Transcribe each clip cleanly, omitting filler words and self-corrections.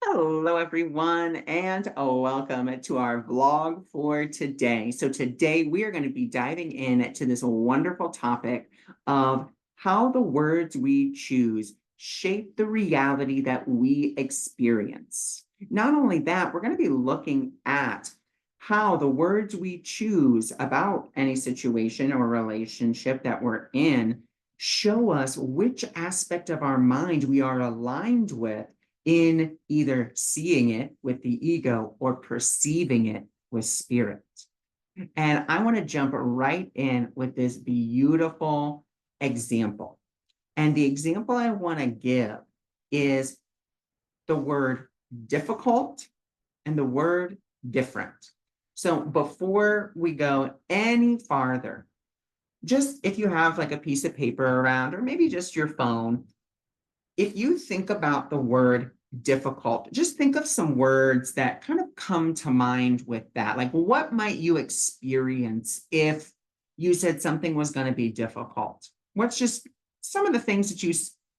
Hello, everyone, and welcome to our vlog for today. So, today we are going to be diving into this wonderful topic of how the words we choose shape the reality that we experience. Not only that, we're going to be looking at how the words we choose about any situation or relationship that we're in show us which aspect of our mind we are aligned with in either seeing it with the ego or perceiving it with spirit. And I want to jump right in with this beautiful example. And the example I want to give is the word difficult and the word different. So before we go any farther, just if you have like a piece of paper around or maybe just your phone, if you think about the word difficult, just think of some words that kind of come to mind with that. Like, what might you experience if you said something was going to be difficult? What's just some of the things that you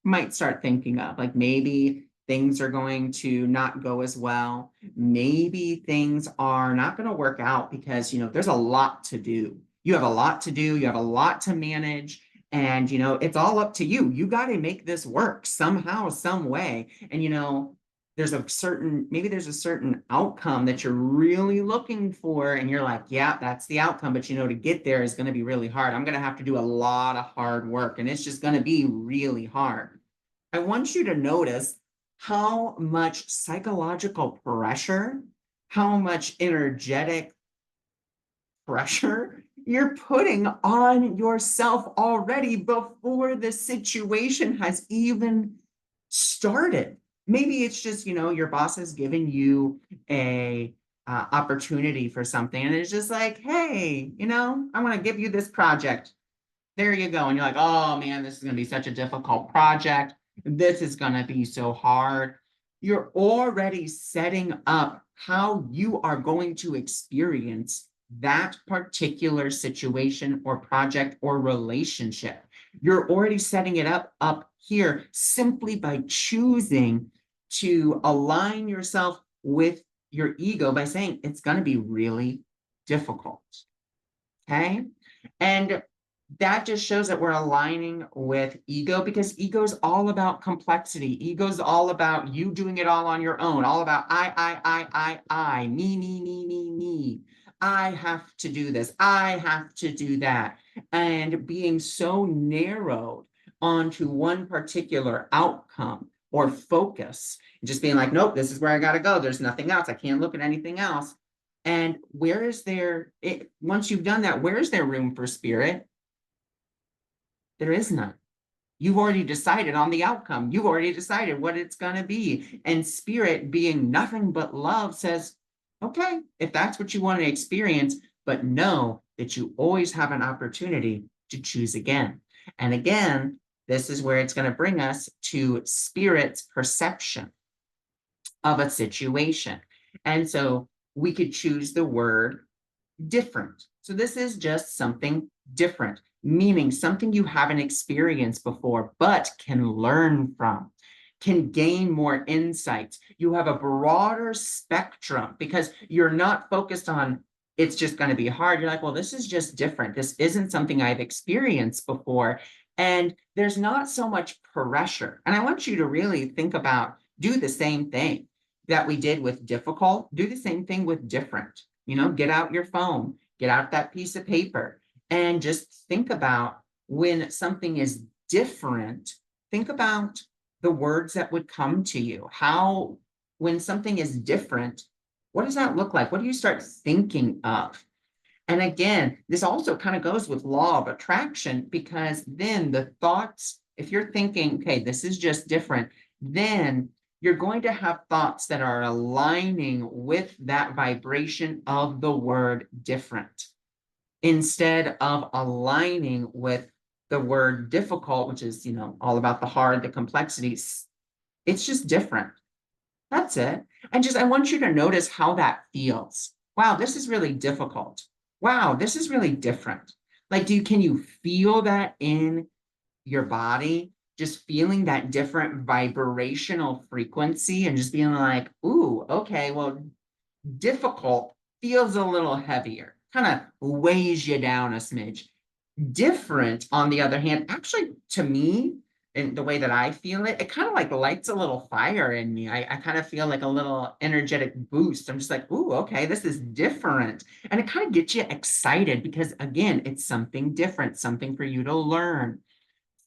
might start thinking of? Like maybe things are going to not go as well. Maybe things are not going to work out because, there's a lot to do. You have a lot to do, you have a lot to manage. And, it's all up to you. You got to make this work somehow, some way. And, maybe there's a certain outcome that you're really looking for. And you're like, yeah, that's the outcome. But, to get there is going to be really hard. I'm going to have to do a lot of hard work and it's just going to be really hard. I want you to notice how much psychological pressure, how much energetic pressure you're putting on yourself already before the situation has even started. Maybe it's just, your boss has given you a opportunity for something and it's just like, hey, I want to give you this project. There you go. And you're like, oh man, this is going to be such a difficult project. This is going to be so hard. You're already setting up how you are going to experience that particular situation or project or relationship. You're already setting it up here simply by choosing to align yourself with your ego by saying it's going to be really difficult. Okay. And that just shows that we're aligning with ego because ego is all about complexity. Ego is all about you doing it all on your own, all about I, me. I have to do this. I have to do that. And being so narrowed onto one particular outcome or focus, just being like, nope, this is where I got to go. There's nothing else. I can't look at anything else. And where is there, once you've done that, where is there room for spirit? There is none. You've already decided on the outcome. You've already decided what it's going to be. And spirit, being nothing but love, says, okay, if that's what you want to experience, but know that you always have an opportunity to choose again. And again, this is where it's going to bring us to spirit's perception of a situation. And so we could choose the word different. So this is just something different, meaning something you haven't experienced before, but can learn from, can gain more insights. You have a broader spectrum because you're not focused on it's just going to be hard. You're like, well, this is just different. This isn't something I've experienced before. And there's not so much pressure. And I want you to really think about, do the same thing that we did with difficult, do the same thing with different. Get out your phone, get out that piece of paper, and just think about when something is different, think about the words that would come to you. How, when something is different, what does that look like? What do you start thinking of? And again, this also kind of goes with law of attraction because then the thoughts, if you're thinking, okay, this is just different, then you're going to have thoughts that are aligning with that vibration of the word different instead of aligning with the word difficult, which is, all about the hard, the complexities. It's just different. That's it. And I want you to notice how that feels. Wow, this is really difficult. Wow, this is really different. Like, can you feel that in your body? just feeling that different vibrational frequency and just being like, ooh, okay, well, difficult feels a little heavier, kind of weighs you down a smidge. Different, on the other hand, actually, to me, in the way that I feel it, it kind of like lights a little fire in me. I kind of feel like a little energetic boost. I'm just like, ooh, okay, this is different. And it kind of gets you excited because, again, it's something different, something for you to learn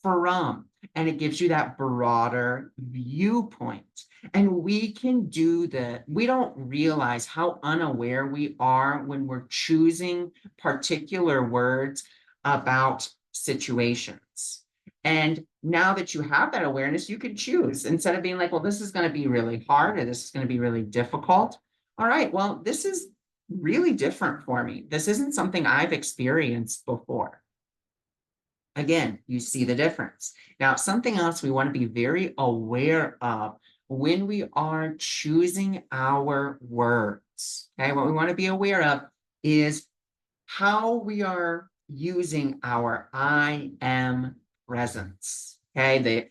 from, and it gives you that broader viewpoint. And we can do that. We don't realize how unaware we are when we're choosing particular words about situations. And now that you have that awareness, you can choose instead of being like, well, this is going to be really hard or this is going to be really difficult. All right, well, this is really different for me. This isn't something I've experienced before. Again, you see the difference. Now, something else we want to be very aware of when we are choosing our words. Okay, what we want to be aware of is how we are using our I am presence. Okay,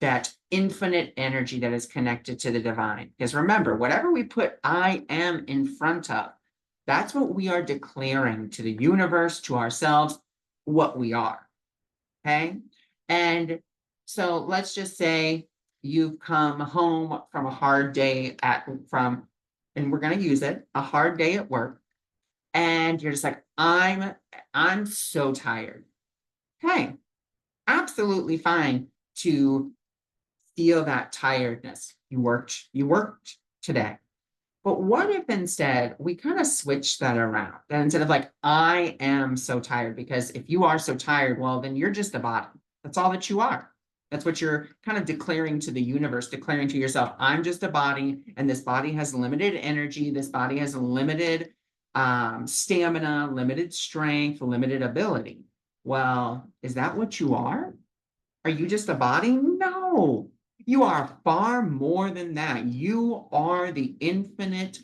that infinite energy that is connected to the divine. Because remember, whatever we put I am in front of, that's what we are declaring to the universe, to ourselves, what we are. Okay. And so let's just say you've come home from a hard day and we're going to use it, a hard day at work. And you're just like, I'm so tired. Okay. Absolutely fine to feel that tiredness. You worked today. But what if instead we kind of switch that around? And instead of like, I am so tired, because if you are so tired, well, then you're just a body. That's all that you are. That's what you're kind of declaring to the universe, declaring to yourself, I'm just a body, and this body has limited energy. This body has limited stamina, limited strength, limited ability. Well, is that what you are? Are you just a body? No. You are far more than that. You are the infinite.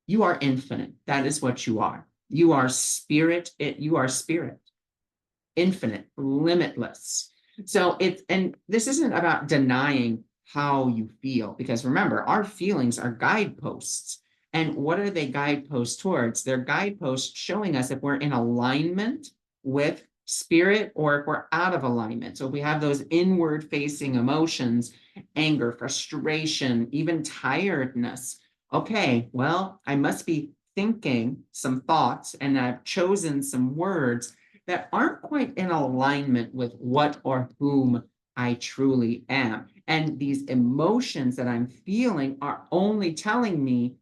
You are infinite. That is what you are. You are spirit. You are spirit, infinite, limitless. So and this isn't about denying how you feel, because remember, our feelings are guideposts. And what are they guideposts towards? They're guideposts showing us if we're in alignment with spirit or if we're out of alignment. So if we have those inward facing emotions, anger, frustration, even tiredness, okay, well, I must be thinking some thoughts and I've chosen some words that aren't quite in alignment with what or whom I truly am. And these emotions that I'm feeling are only telling me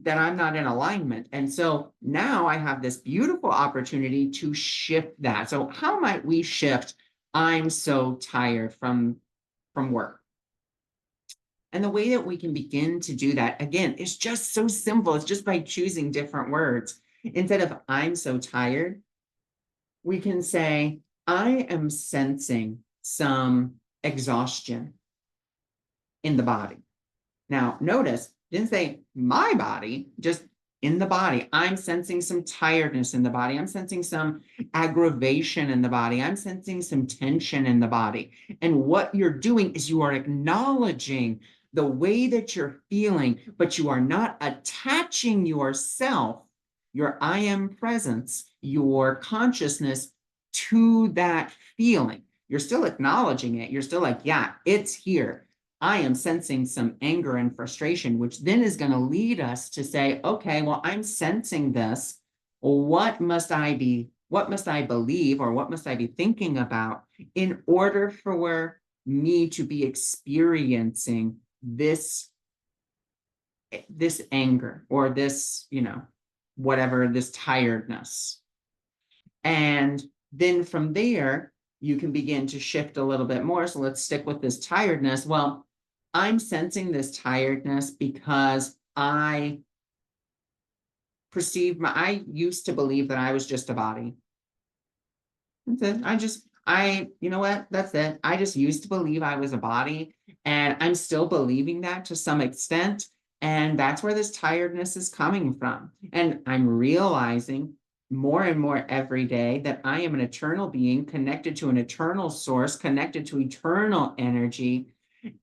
that I'm not in alignment. And so now I have this beautiful opportunity to shift that. So how might we shift I'm so tired from work? And the way that we can begin to do that, again, is just so simple. It's just by choosing different words. Instead of I'm so tired, we can say, I am sensing some exhaustion in the body. Now, notice, didn't say my body, just in the body. I'm sensing some tiredness in the body. I'm sensing some aggravation in the body. I'm sensing some tension in the body. And what you're doing is you are acknowledging the way that you're feeling, but you are not attaching yourself, your I am presence, your consciousness to that feeling. You're still acknowledging it. You're still like, yeah, it's here. I am sensing some anger and frustration, which then is going to lead us to say, okay, well, I'm sensing this. What must I believe, or what must I be thinking about in order for me to be experiencing this anger or this, whatever, this tiredness. And then from there, you can begin to shift a little bit more. So let's stick with this tiredness. Well, I'm sensing this tiredness because I used to believe that I was just a body. That's it. You know what? That's it. I just used to believe I was a body, and I'm still believing that to some extent. And that's where this tiredness is coming from. And I'm realizing more and more every day that I am an eternal being connected to an eternal source, connected to eternal energy.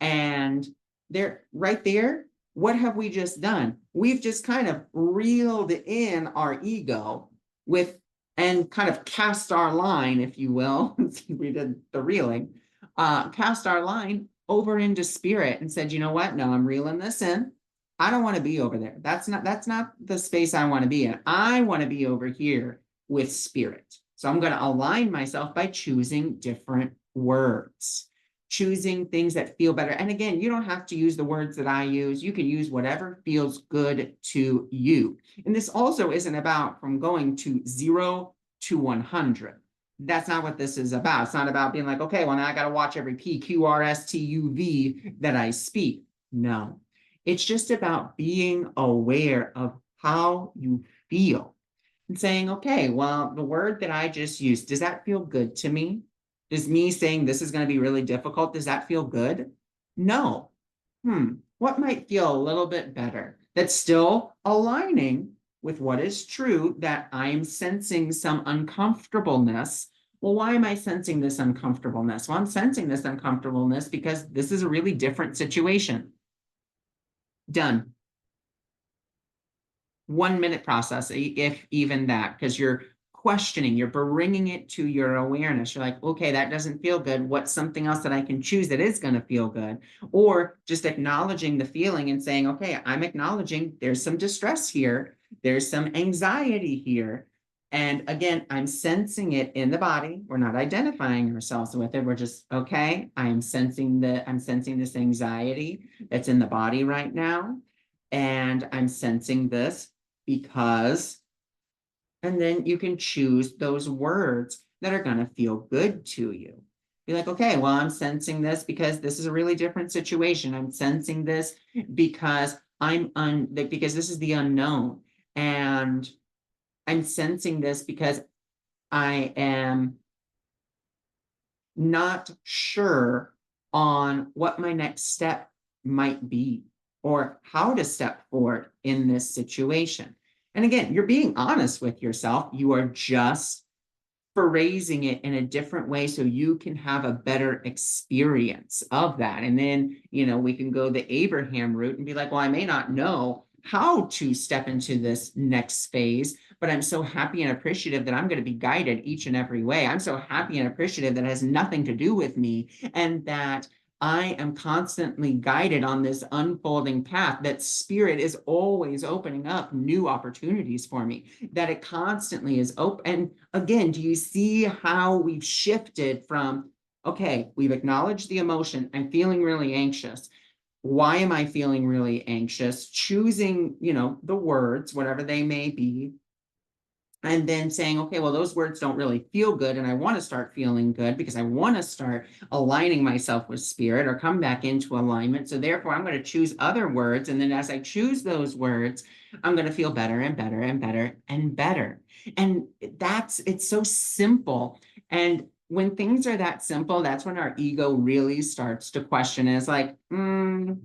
And there, right there, what have we just done? We've just kind of reeled in our ego with and kind of cast our line, if you will. We did the reeling, cast our line over into spirit and said, you know what? No, I'm reeling this in. I don't want to be over there. That's not the space I want to be in. I want to be over here with spirit. So I'm going to align myself by choosing different words, choosing things that feel better. And again, you don't have to use the words that I use. You can use whatever feels good to you. And this also isn't about from going to 0 to 100. That's not what this is about. It's not about being like, okay, well, now I got to watch every P, Q, R, S, T, U, V that I speak. No, it's just about being aware of how you feel and saying, okay, well, the word that I just used, does that feel good to me? Does me saying this is going to be really difficult, does that feel good? No. What might feel a little bit better? That's still aligning with what is true, that I'm sensing some uncomfortableness. Well, why am I sensing this uncomfortableness? Well, I'm sensing this uncomfortableness because this is a really different situation. Done. 1 minute process, if even that, because you're questioning, you're bringing it to your awareness. You're like, okay, that doesn't feel good. What's something else that I can choose that is going to feel good? Or just acknowledging the feeling and saying, okay, I'm acknowledging there's some distress here. There's some anxiety here. And again, I'm sensing it in the body. We're not identifying ourselves with it. We're just, okay, I'm sensing this anxiety that's in the body right now. And I'm sensing this because, and then you can choose those words that are going to feel good to you. Be like, okay, well, I'm sensing this because this is a really different situation. I'm sensing this because because this is the unknown. And I'm sensing this because I am not sure on what my next step might be or how to step forward in this situation. And again, you're being honest with yourself. You are just phrasing it in a different way so you can have a better experience of that. And then, we can go the Abraham route and be like, well, I may not know how to step into this next phase, but I'm so happy and appreciative that I'm going to be guided each and every way. I'm so happy and appreciative that it has nothing to do with me, and that I am constantly guided on this unfolding path, that spirit is always opening up new opportunities for me, that it constantly is open. And again, do you see how we've shifted from, okay, we've acknowledged the emotion, I'm feeling really anxious. Why am I feeling really anxious? Choosing, the words, whatever they may be, and then saying, okay, well, those words don't really feel good. And I want to start feeling good because I want to start aligning myself with spirit or come back into alignment. So therefore, I'm going to choose other words. And then as I choose those words, I'm going to feel better and better and better and better. And it's so simple. And when things are that simple, that's when our ego really starts to question. It's like, no,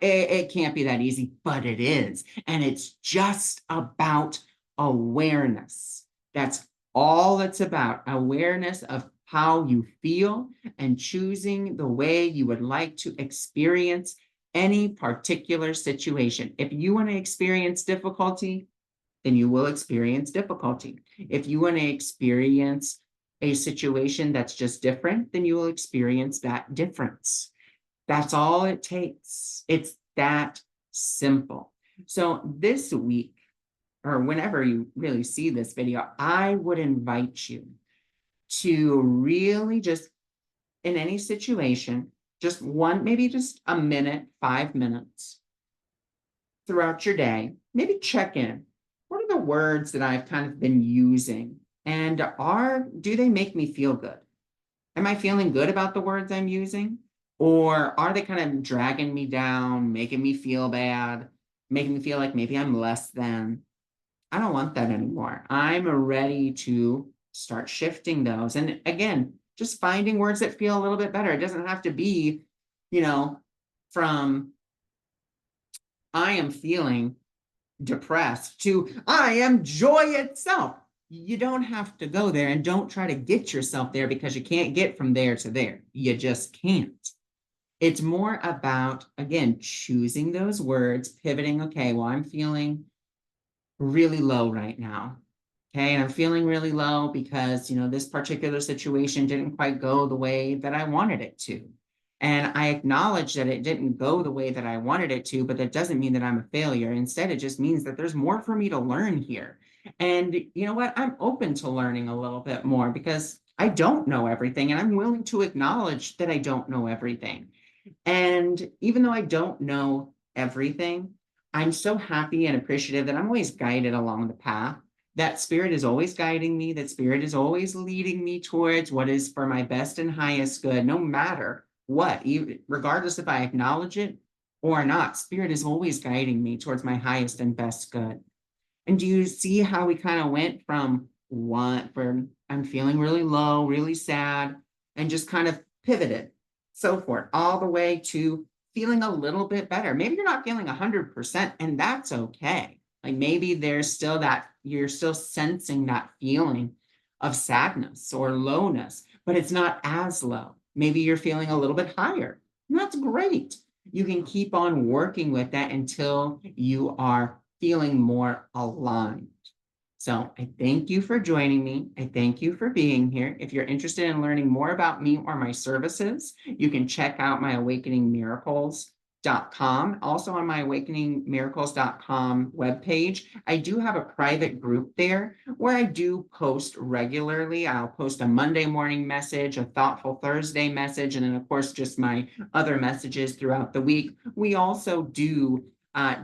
it can't be that easy, but it is. And it's just about awareness. That's all it's about. Awareness of how you feel and choosing the way you would like to experience any particular situation. If you want to experience difficulty, then you will experience difficulty. If you want to experience a situation that's just different, then you will experience that difference. That's all it takes. It's that simple. So this week, or whenever you really see this video, I would invite you to really just, in any situation, just maybe just a minute, 5 minutes throughout your day, maybe check in. What are the words that I've kind of been using? And do they make me feel good? Am I feeling good about the words I'm using? Or are they kind of dragging me down, making me feel bad, making me feel like maybe I'm less than? I don't want that anymore. I'm ready to start shifting those. And again, just finding words that feel a little bit better. It doesn't have to be, from I am feeling depressed to I am joy itself. you don't have to go there, and don't try to get yourself there because you can't get from there to there. You just can't. It's more about, again, choosing those words, pivoting. Okay, well, I'm feeling really low right now. Okay, and I'm feeling really low because, this particular situation didn't quite go the way that I wanted it to. And I acknowledge that it didn't go the way that I wanted it to, but that doesn't mean that I'm a failure. Instead, it just means that there's more for me to learn here. And you know what? I'm open to learning a little bit more because I don't know everything, and I'm willing to acknowledge that I don't know everything. And even though I don't know everything, I'm so happy and appreciative that I'm always guided along the path. That spirit is always guiding me. That spirit is always leading me towards what is for my best and highest good, no matter what, even, regardless if I acknowledge it or not. Spirit is always guiding me towards my highest and best good. And do you see how we kind of went from I'm feeling really low, really sad, and just kind of pivoted, so forth, all the way to feeling a little bit better. Maybe you're not feeling 100%, and that's okay. Like maybe there's still that, you're still sensing that feeling of sadness or lowness, but it's not as low. Maybe you're feeling a little bit higher. And that's great. You can keep on working with that until you are feeling more aligned. So I thank you for joining me. I thank you for being here. If you're interested in learning more about me or my services, you can check out my awakeningmiracles.com. Also on my awakeningmiracles.com webpage, I do have a private group there where I do post regularly. I'll post a Monday morning message, a thoughtful Thursday message, and then of course, just my other messages throughout the week. We also do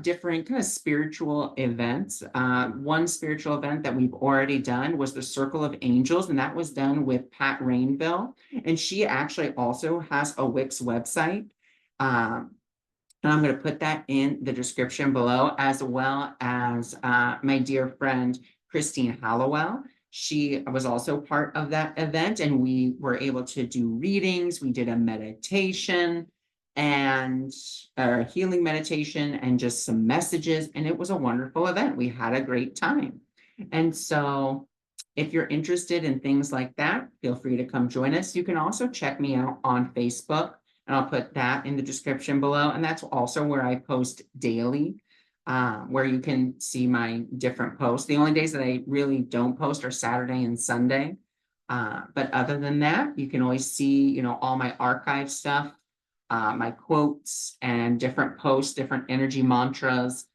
different kind of spiritual events. One spiritual event that we've already done was the Circle of Angels, and that was done with Pat Rainville. And she actually also has a Wix website. And I'm going to put that in the description below, as well as my dear friend, Christine Hallowell. She was also part of that event, and we were able to do readings. We did a meditation and a healing meditation and just some messages. And it was a wonderful event. We had a great time. And so if you're interested in things like that, feel free to come join us. You can also check me out on Facebook, and I'll put that in the description below. And that's also where I post daily, where you can see my different posts. The only days that I really don't post are Saturday and Sunday. But other than that, you can always see, all my archive stuff, my quotes and different posts, different energy mantras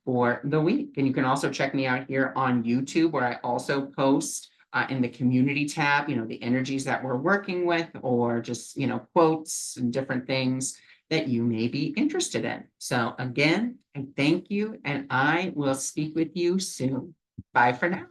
for the week. And you can also check me out here on YouTube, where I also post in the community tab, the energies that we're working with, or just, quotes and different things that you may be interested in. So again, I thank you, and I will speak with you soon. Bye for now.